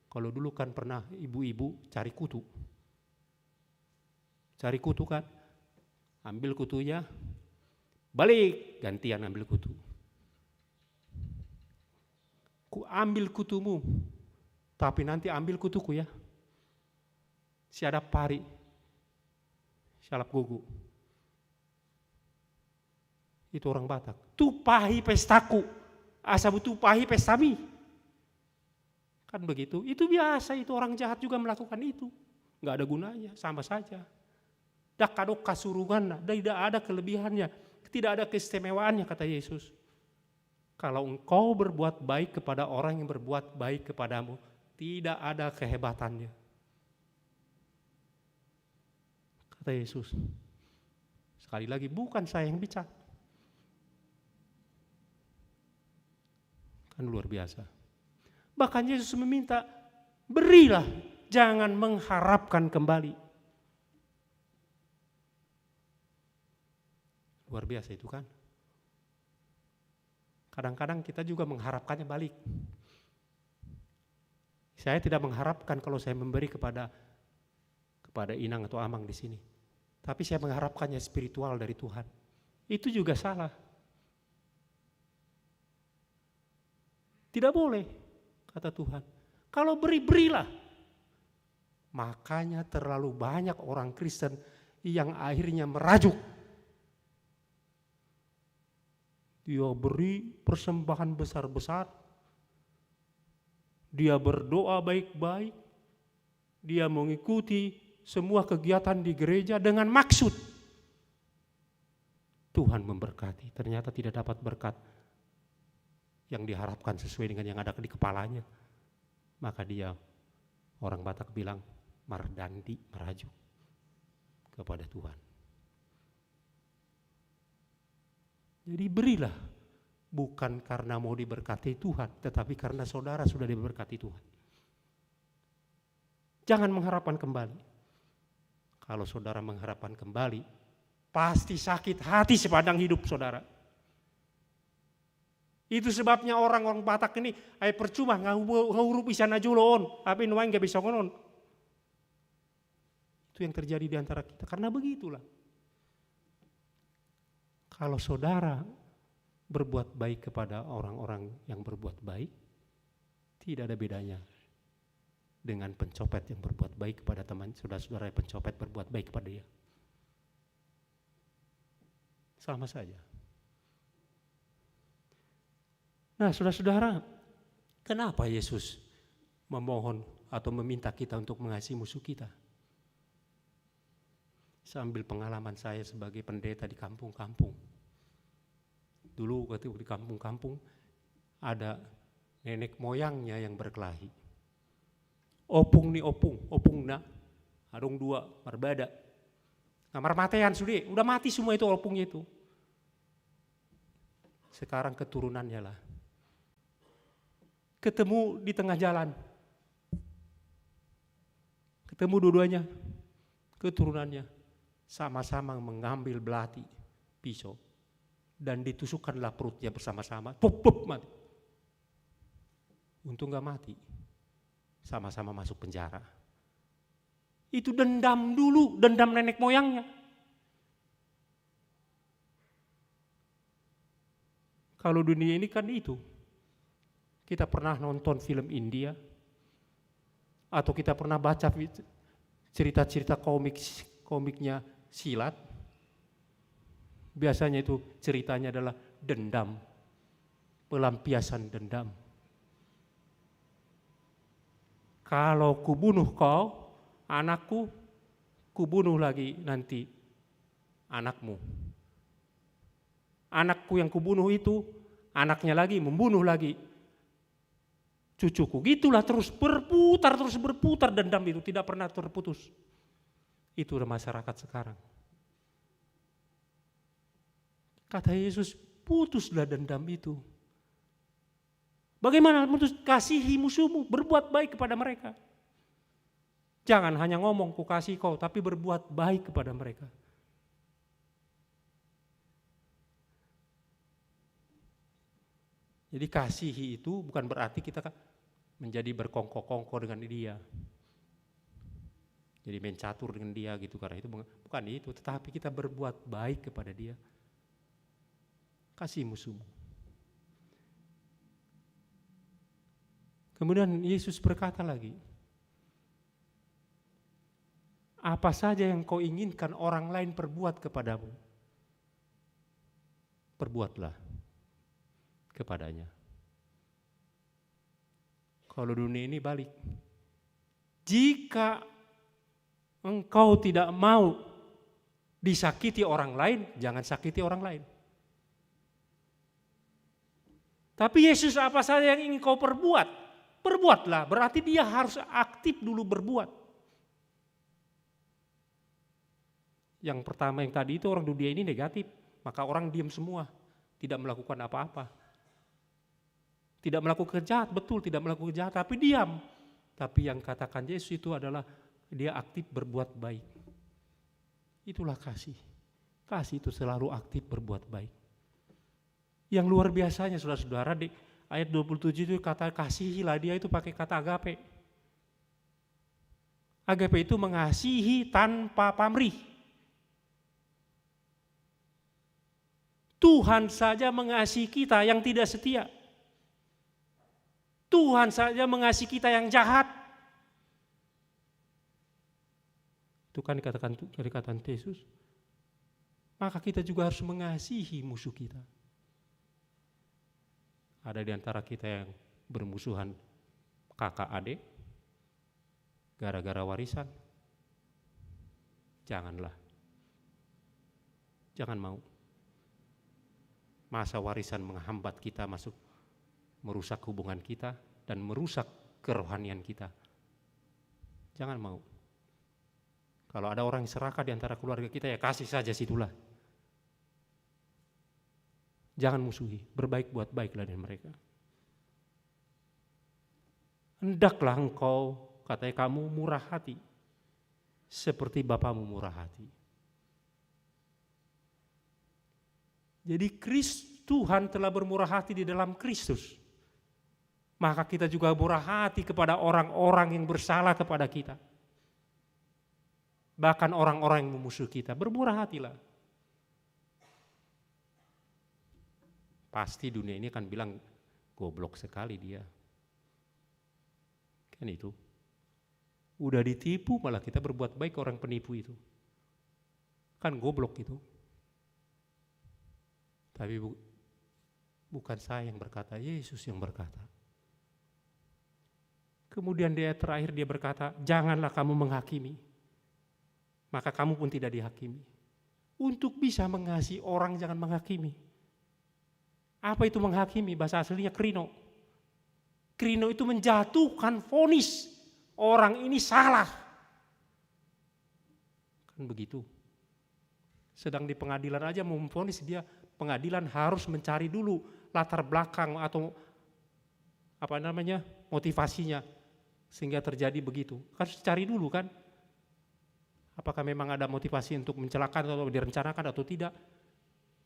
Kalau dulu kan pernah ibu-ibu cari kutu. Cari kutu kan, ambil kutunya, balik, gantian ambil kutu. Ku ambil kutumu, tapi nanti ambil kutuku ya. Siadap pari, sialap gugu. Itu orang Batak. Tupahi pestaku, asabu tupahi pestami. Kan begitu, itu biasa, itu orang jahat juga melakukan itu. Nggak ada gunanya, sama saja. Dak kadok kasurungan, tidak ada kelebihannya, tidak ada keistimewaannya kata Yesus. Kalau engkau berbuat baik kepada orang yang berbuat baik kepadamu, tidak ada kehebatannya. Kata Yesus. Sekali lagi, bukan saya yang bicara. Kan luar biasa. Bahkan Yesus meminta, berilah, jangan mengharapkan kembali. Luar biasa itu kan. Kadang-kadang kita juga mengharapkannya balik. Saya tidak mengharapkan kalau saya memberi kepada Inang atau Amang di sini. Tapi saya mengharapkannya spiritual dari Tuhan. Itu juga salah. Tidak boleh, kata Tuhan. Kalau berilah. Makanya terlalu banyak orang Kristen yang akhirnya merajuk. Dia beri persembahan besar-besar. Dia berdoa baik-baik. Dia mengikuti semua kegiatan di gereja dengan maksud Tuhan memberkati. Ternyata tidak dapat berkat yang diharapkan sesuai dengan yang ada di kepalanya. Maka dia, orang Batak bilang, mardandi, merajuk kepada Tuhan. Jadi berilah, bukan karena mau diberkati Tuhan, tetapi karena saudara sudah diberkati Tuhan. Jangan mengharapkan kembali. Kalau saudara mengharapkan kembali, pasti sakit hati sepanjang hidup saudara. Itu sebabnya orang-orang Batak ini, percuma ngaurup isana juloon, tapi nuain gak bisa ngonon. Itu yang terjadi di antara kita, karena begitulah. Kalau saudara berbuat baik kepada orang-orang yang berbuat baik, tidak ada bedanya dengan pencopet yang berbuat baik kepada teman saudara-saudara yang pencopet berbuat baik kepada dia. Sama saja. Nah, saudara-saudara, kenapa Yesus memohon atau meminta kita untuk mengasihi musuh kita? Sambil pengalaman saya sebagai pendeta di kampung-kampung. Dulu waktu di kampung-kampung ada nenek moyangnya yang berkelahi. Opung na, adong dua, berbeda. Ngamar matean sudah, udah mati semua itu opungnya itu. Sekarang keturunannya lah. Ketemu di tengah jalan. Ketemu dua-duanya, keturunannya. Sama-sama mengambil belati, pisau, dan ditusukkanlah perutnya bersama-sama, pop mati. Untung gak mati, sama-sama masuk penjara. Itu dendam dulu, dendam nenek moyangnya. Kalau dunia ini kan itu, kita pernah nonton film India, atau kita pernah baca cerita-cerita komiknya silat, biasanya itu ceritanya adalah dendam, pelampiasan dendam. Kalau kubunuh kau, anakku, kubunuh lagi nanti anakmu. Anakku yang kubunuh itu, anaknya lagi membunuh lagi cucuku. Gitulah terus berputar dendam itu, tidak pernah terputus. Itu masyarakat sekarang. Kata Yesus, putuslah dendam itu. Bagaimana putus? Kasihi musuhmu, berbuat baik kepada mereka. Jangan hanya ngomong, ku kasih kau, tapi berbuat baik kepada mereka. Jadi kasihi itu bukan berarti kita menjadi berkongkol-kongkol dengan dia. Jadi main catur dengan dia gitu, karena itu bukan itu, tetapi kita berbuat baik kepada dia. Kasih musuhmu. Kemudian Yesus berkata lagi, apa saja yang kau inginkan orang lain perbuat kepadamu, perbuatlah kepadanya. Kalau dunia ini balik, jika engkau tidak mau disakiti orang lain, jangan sakiti orang lain. Tapi Yesus, apa saja yang ingin kau perbuat, perbuatlah. Berarti dia harus aktif dulu berbuat. Yang pertama yang tadi itu orang dunia ini negatif, maka orang diam semua, tidak melakukan apa-apa. Tidak melakukan jahat, betul tidak melakukan jahat, tapi diam. Tapi yang katakan Yesus itu adalah dia aktif berbuat baik. Itulah kasih. Kasih itu selalu aktif berbuat baik. Yang luar biasanya saudara-saudara, di ayat 27 itu kata kasihilah, dia itu pakai kata agape. Agape itu mengasihi tanpa pamrih. Tuhan saja mengasihi kita yang tidak setia. Tuhan saja mengasihi kita yang jahat. Itu kan dikatakan Yesus. Maka kita juga harus mengasihi musuh kita. Ada di antara kita yang bermusuhan kakak adik gara-gara warisan. Janganlah. Jangan mau. Masa warisan menghambat kita masuk, merusak hubungan kita dan merusak kerohanian kita. Jangan mau. Kalau ada orang yang serakah di antara keluarga kita, ya kasih saja situlah. Jangan musuhi, berbaik buat baiklah dengan mereka. Hendaklah engkau, katanya kamu murah hati, seperti Bapamu murah hati. Jadi Tuhan telah bermurah hati di dalam Kristus. Maka kita juga murah hati kepada orang-orang yang bersalah kepada kita. Bahkan orang-orang yang memusuh kita, bermurah hatilah. Pasti dunia ini akan bilang, goblok sekali dia. Kan itu. Udah ditipu malah kita berbuat baik ke orang penipu itu. Kan goblok itu. Tapi bukan saya yang berkata, Yesus yang berkata. Kemudian di ayat terakhir dia berkata, janganlah kamu menghakimi, maka kamu pun tidak dihakimi. Untuk bisa mengasihi orang jangan menghakimi. Apa itu menghakimi? Bahasa aslinya krino. Krino itu menjatuhkan vonis. Orang ini salah. Kan begitu. Sedang di pengadilan aja mau memvonis dia, pengadilan harus mencari dulu latar belakang atau motivasinya sehingga terjadi begitu. Harus cari dulu kan. Apakah memang ada motivasi untuk mencelakan atau direncanakan atau tidak.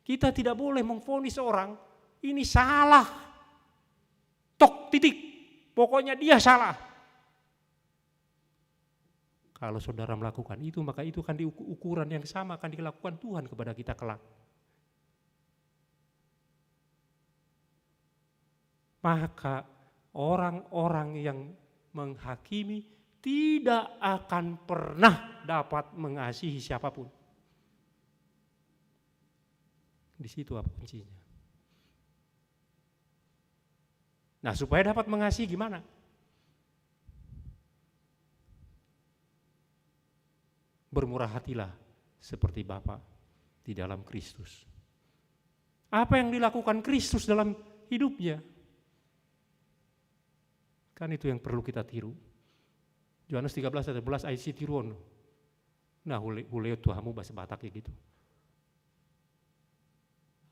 Kita tidak boleh memvonis orang, ini salah. Tok, titik. Pokoknya dia salah. Kalau saudara melakukan itu, maka itu kan ukuran yang sama akan dilakukan Tuhan kepada kita kelak. Maka orang-orang yang menghakimi tidak akan pernah dapat mengasihi siapapun. Di situ apa kuncinya? Nah, supaya dapat mengasihi gimana? Bermurah hatilah seperti Bapa di dalam Kristus. Apa yang dilakukan Kristus dalam hidupnya? Kan itu yang perlu kita tiru. Yohanes 13 ayat 11 ayat tiruan. Nah, huleo Tuhanmu bahasa Batak kayak gitu.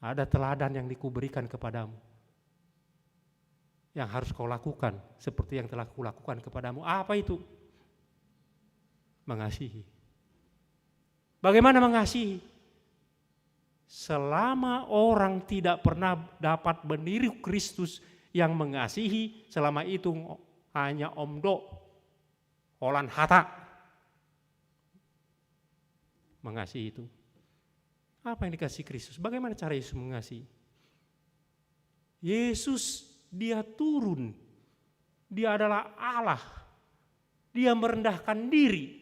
Ada teladan yang dikuberikan kepadamu, yang harus kau lakukan seperti yang telah kulakukan kepadamu. Apa itu? Mengasihi. Bagaimana mengasihi? Selama orang tidak pernah dapat meniru Kristus yang mengasihi, selama itu hanya omdo, olan hata. Mengasihi itu. Apa yang dikasih Kristus? Bagaimana cara Yesus mengasihi? Yesus dia turun. Dia adalah Allah. Dia merendahkan diri.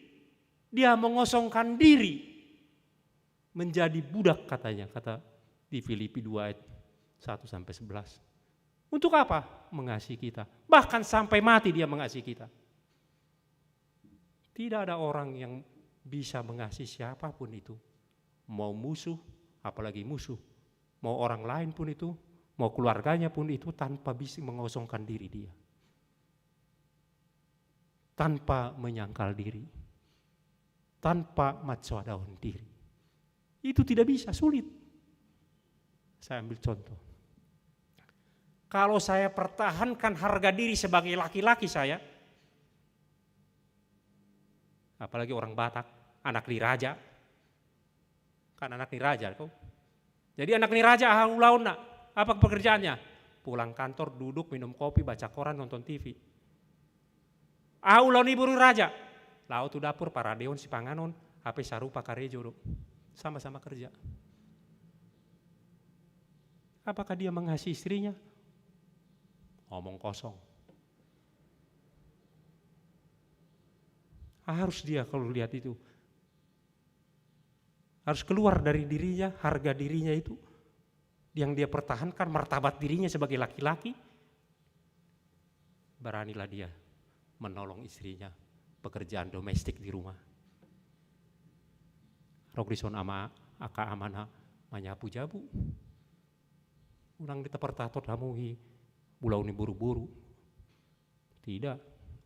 Dia mengosongkan diri. Menjadi budak katanya, kata di Filipi 2 ayat 1-11. Untuk apa? Mengasihi kita. Bahkan sampai mati dia mengasihi kita. Tidak ada orang yang bisa mengasihi siapapun itu. Mau musuh, apalagi musuh. Mau orang lain pun itu, mau keluarganya pun itu, tanpa bisa mengosongkan diri dia. Tanpa menyangkal diri. Tanpa matswadaun diri. Itu tidak bisa, sulit. Saya ambil contoh. Kalau saya pertahankan harga diri sebagai laki-laki saya, apalagi orang Batak, anak niraja, kan anak niraja kau. Jadi anak niraja haulauna, apa pekerjaannya? Pulang kantor, duduk, minum kopi, baca koran, nonton TV. Haulauni buru raja, laut tu dapur, paradeon si panganon, HP sarupa karejo. Sama-sama kerja. Apakah dia mengasihi istrinya? Omong kosong. Harus dia kalau lihat itu. Harus keluar dari dirinya, harga dirinya itu. Yang dia pertahankan, martabat dirinya sebagai laki-laki. Beranilah dia menolong istrinya, pekerjaan domestik di rumah. Rogrison ama aka amana manyapu jabu. Ulang dita pertatot hamuhi ulau ni buru-buru. Tidak,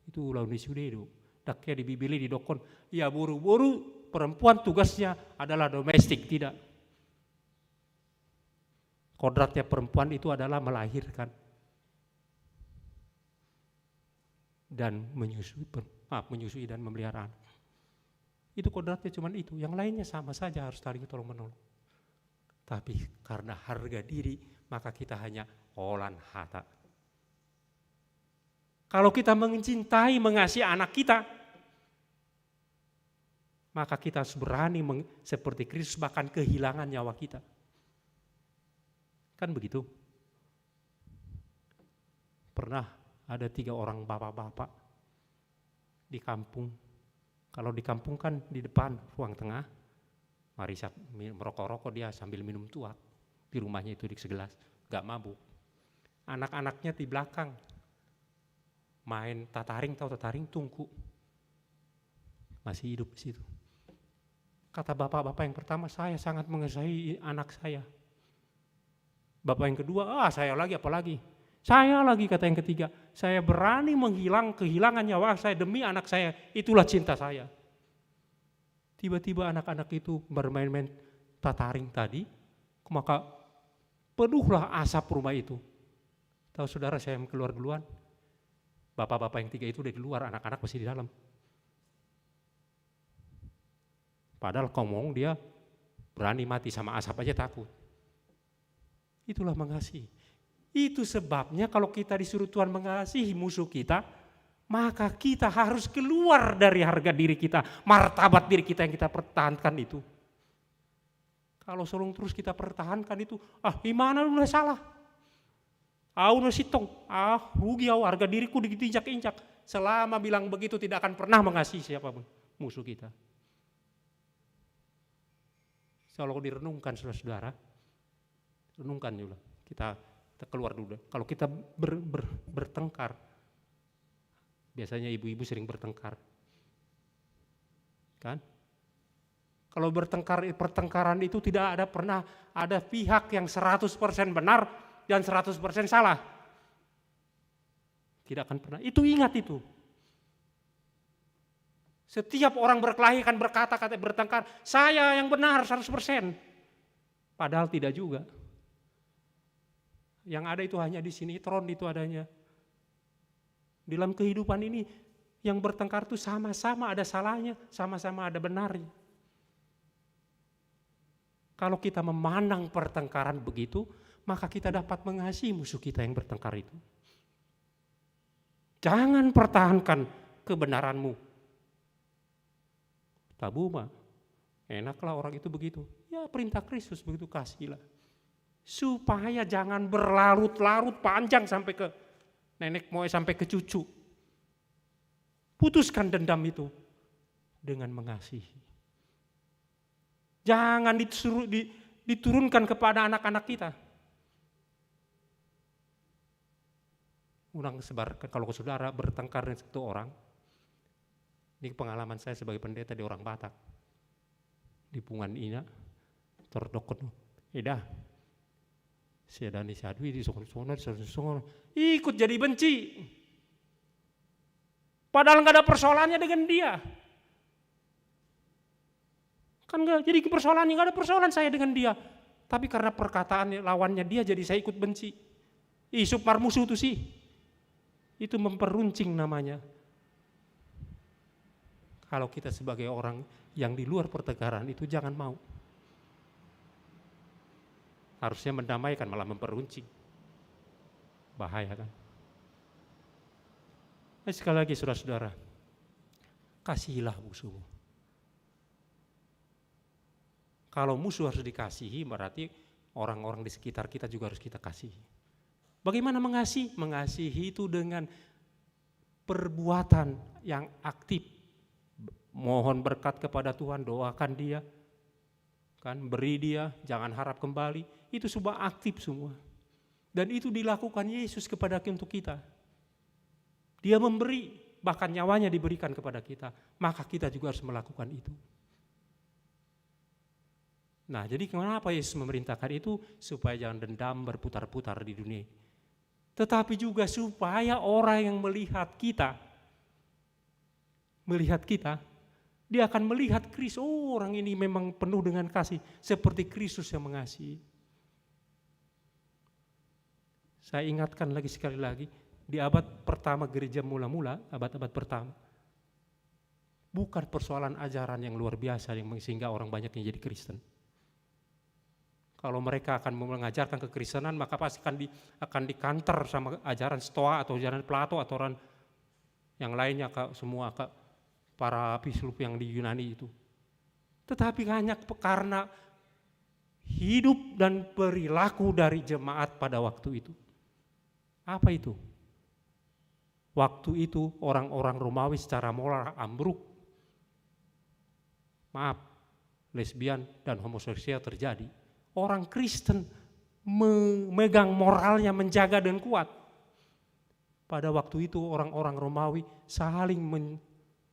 itu ulau ni sudedo. Daknya di Bibeli di dokon, ya buru-buru perempuan tugasnya adalah domestik, tidak. Kodratnya perempuan itu adalah melahirkan dan menyusui dan memelihara anak. Itu kodratnya cuma itu, yang lainnya sama saja harus saling tolong menolong. Tapi karena harga diri, maka kita hanya olan hata. Kalau kita mencintai, mengasihi anak kita, maka kita harus berani seperti Kristus bahkan kehilangan nyawa kita. Kan begitu? Pernah ada 3 orang bapak-bapak di kampung. Kalau di kampung kan di depan ruang tengah, Marisa merokok-rokok dia sambil minum tuak. Di rumahnya itu di segelas, gak mabuk. Anak-anaknya di belakang, main tataring, tahu tataring, tungku. Masih hidup di situ. Kata bapak-bapak yang pertama, saya sangat mengasihi anak saya. Bapak yang kedua, saya lagi apalagi. Saya lagi, kata yang ketiga, saya berani kehilangan nyawa saya demi anak saya, itulah cinta saya. Tiba-tiba anak-anak itu bermain-main tataring tadi, maka penuhlah asap rumah itu. Tahu saudara saya yang keluar duluan? Bapak-bapak yang 3 itu udah di luar, anak-anak masih di dalam. Padahal ngomong dia berani mati sama asap aja takut. Itulah mengasihi. Itu sebabnya kalau kita disuruh Tuhan mengasihi musuh kita, maka kita harus keluar dari harga diri kita, martabat diri kita yang kita pertahankan itu. Kalau selalu terus kita pertahankan itu, gimana lu udah salah. Udah sitong, rugi harga diriku diinjak-injak. Selama bilang begitu tidak akan pernah mengasihi siapapun musuh kita. Kalau direnungkan saudara-saudara, renungkan juga. Kita keluar dulu. Kalau kita bertengkar, biasanya ibu-ibu sering bertengkar, kan? Kalau pertengkaran itu tidak pernah ada pihak yang 100% benar dan 100% salah. Tidak akan pernah. Itu ingat itu. Setiap orang berkelahi kan berkata-kata bertengkar, saya yang benar 100%. Padahal tidak juga. Yang ada itu hanya di sinetron itu adanya. Dalam kehidupan ini yang bertengkar itu sama-sama ada salahnya, sama-sama ada benarnya. Kalau kita memandang pertengkaran begitu, maka kita dapat mengasihi musuh kita yang bertengkar itu. Jangan pertahankan kebenaranmu. Tabuma, enaklah orang itu begitu. Ya perintah Kristus begitu, kasihlah. Supaya jangan berlarut-larut panjang sampai ke nenek moyang, sampai ke cucu. Putuskan dendam itu dengan mengasihi. Jangan diturunkan kepada anak-anak kita. Undang sebarkan kalau saudara bertengkar dengan satu orang. Ini pengalaman saya sebagai pendeta di orang Batak. Di Pungan Ina, terdokot. Ida, saya Dani Sadwi di sono, ikut jadi benci. Padahal nggak ada persoalannya dengan dia. Kan nggak, jadi persoalannya nggak ada persoalan saya dengan dia. Tapi karena perkataan lawannya dia, jadi saya ikut benci. Isuk marmusuh itu sih. Itu memperuncing namanya. Kalau kita sebagai orang yang di luar pertengkaran itu jangan mau. Harusnya mendamaikan, malah memperuncing. Bahaya kan? Sekali lagi saudara-saudara, kasihilah musuhmu. Kalau musuh harus dikasihi, berarti orang-orang di sekitar kita juga harus kita kasihi. Bagaimana mengasihi? Mengasihi itu dengan perbuatan yang aktif. Mohon berkat kepada Tuhan, doakan dia, kan beri dia, jangan harap kembali. Itu semua aktif semua. Dan itu dilakukan Yesus kepada untuk kita. Dia memberi, bahkan nyawanya diberikan kepada kita. Maka kita juga harus melakukan itu. Nah, jadi kenapa Yesus memerintahkan itu? Supaya jangan dendam berputar-putar di dunia. Tetapi juga supaya orang yang melihat kita, dia akan melihat Kristus, oh, orang ini memang penuh dengan kasih, seperti Kristus yang mengasihi. Saya ingatkan lagi sekali lagi, di abad pertama gereja mula-mula, abad-abad pertama, bukan persoalan ajaran yang luar biasa yang sehingga orang banyak yang jadi Kristen. Kalau mereka akan mengajarkan kekristenan, maka pasti akan dikanter sama ajaran Stoa atau ajaran Plato atau orang yang lainnya, semua para filsuf yang di Yunani itu. Tetapi hanya karena hidup dan perilaku dari jemaat pada waktu itu. Apa itu? Waktu itu orang-orang Romawi secara moral ambruk. Maaf, lesbian dan homoseksual terjadi. Orang Kristen memegang moralnya, menjaga dan kuat. Pada waktu itu orang-orang Romawi saling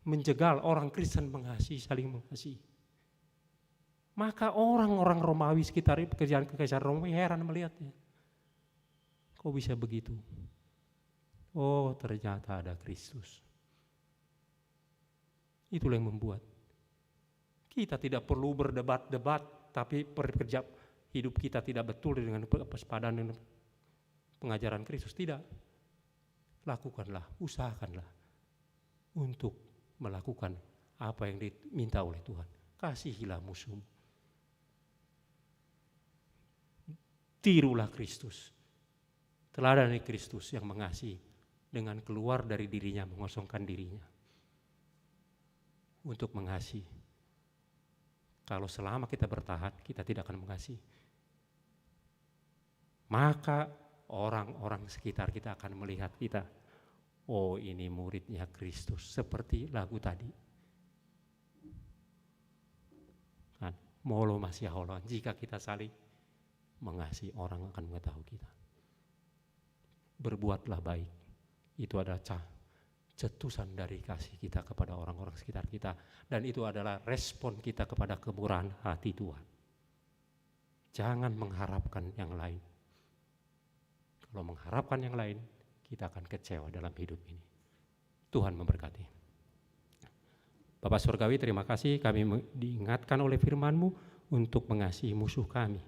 menjegal, orang Kristen mengasihi, saling mengasihi. Maka orang-orang Romawi sekitar kekaisaran Romawi heran melihatnya. Kok bisa begitu? Oh, ternyata ada Kristus. Itulah yang membuat kita tidak perlu berdebat-debat, tapi pekerja hidup kita tidak betul dengan sepadan dengan pengajaran Kristus. Tidak. Lakukanlah, usahakanlah untuk melakukan apa yang diminta oleh Tuhan. Kasihilah musuhmu. Tirulah Kristus. Teladani Kristus yang mengasihi dengan keluar dari dirinya, mengosongkan dirinya untuk mengasihi. Kalau selama kita bertahan, kita tidak akan mengasihi. Maka orang-orang sekitar kita akan melihat kita, oh, ini muridnya Kristus, seperti lagu tadi. Kan, molo masih Allah, jika kita saling mengasihi, orang akan mengetahui kita. Berbuatlah baik, itu adalah cetusan dari kasih kita kepada orang-orang sekitar kita, dan itu adalah respon kita kepada kemurahan hati Tuhan. Jangan mengharapkan yang lain. Kalau mengharapkan yang lain, kita akan kecewa dalam hidup ini. Tuhan memberkati. Bapa Surgawi, terima kasih kami diingatkan oleh firman-Mu untuk mengasihi musuh kami,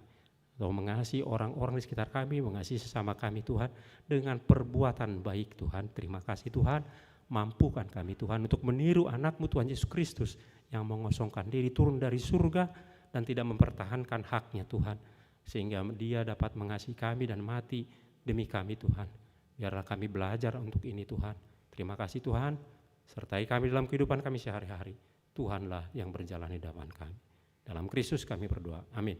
atau mengasihi orang-orang di sekitar kami, mengasihi sesama kami Tuhan, dengan perbuatan baik Tuhan. Terima kasih Tuhan, mampukan kami Tuhan untuk meniru anak-Mu Tuhan Yesus Kristus yang mengosongkan diri turun dari surga dan tidak mempertahankan haknya Tuhan, sehingga dia dapat mengasihi kami dan mati demi kami Tuhan. Biarlah kami belajar untuk ini Tuhan. Terima kasih Tuhan, sertai kami dalam kehidupan kami sehari-hari. Tuhanlah yang berjalan di depan kami. Dalam Kristus kami berdoa, amin.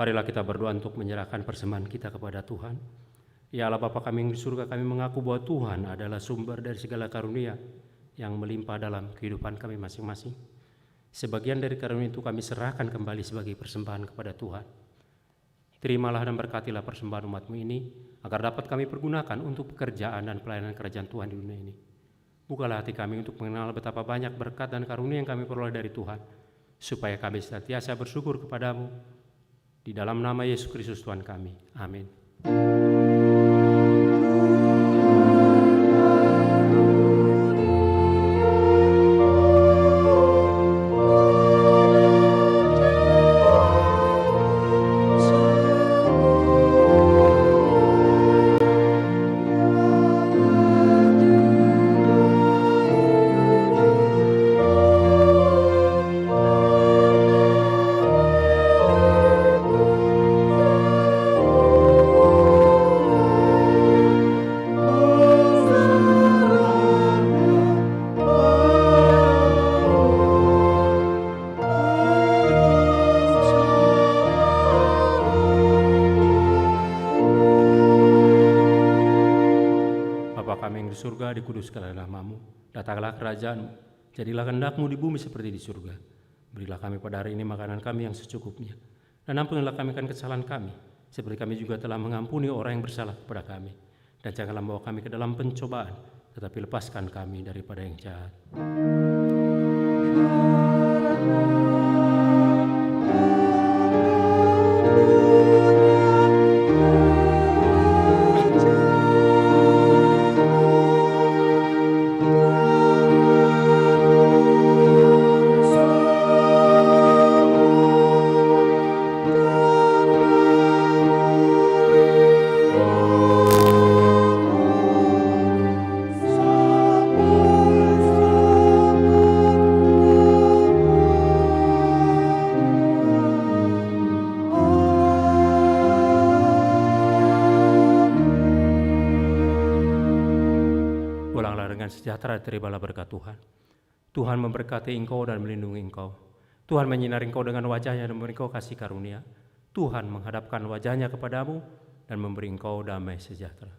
Marilah kita berdoa untuk menyerahkan persembahan kita kepada Tuhan. Ya Allah Bapa kami yang di surga, kami mengaku bahwa Tuhan adalah sumber dari segala karunia yang melimpah dalam kehidupan kami masing-masing. Sebagian dari karunia itu kami serahkan kembali sebagai persembahan kepada Tuhan. Terimalah dan berkatilah persembahan umat-Mu ini, agar dapat kami pergunakan untuk pekerjaan dan pelayanan kerajaan Tuhan di dunia ini. Bukalah hati kami untuk mengenal betapa banyak berkat dan karunia yang kami peroleh dari Tuhan, supaya kami senantiasa bersyukur kepada-Mu. Di dalam nama Yesus Kristus Tuhan kami. Amin. Surga, dikuduskanlah nama-Mu, datanglah kerajaan-Mu, jadilah kehendak-Mu di bumi seperti di surga. Berilah kami pada hari ini makanan kami yang secukupnya, dan ampunilah kami akan kesalahan kami, seperti kami juga telah mengampuni orang yang bersalah kepada kami. Dan janganlah membawa kami ke dalam pencobaan, tetapi lepaskan kami daripada yang jahat. dengan sejahtera, terimalah berkat Tuhan. Tuhan memberkati engkau dan melindungi engkau. Tuhan menyinari engkau dengan wajah-Nya dan memberi engkau kasih karunia. Tuhan menghadapkan wajah-Nya kepadamu dan memberi engkau damai sejahtera.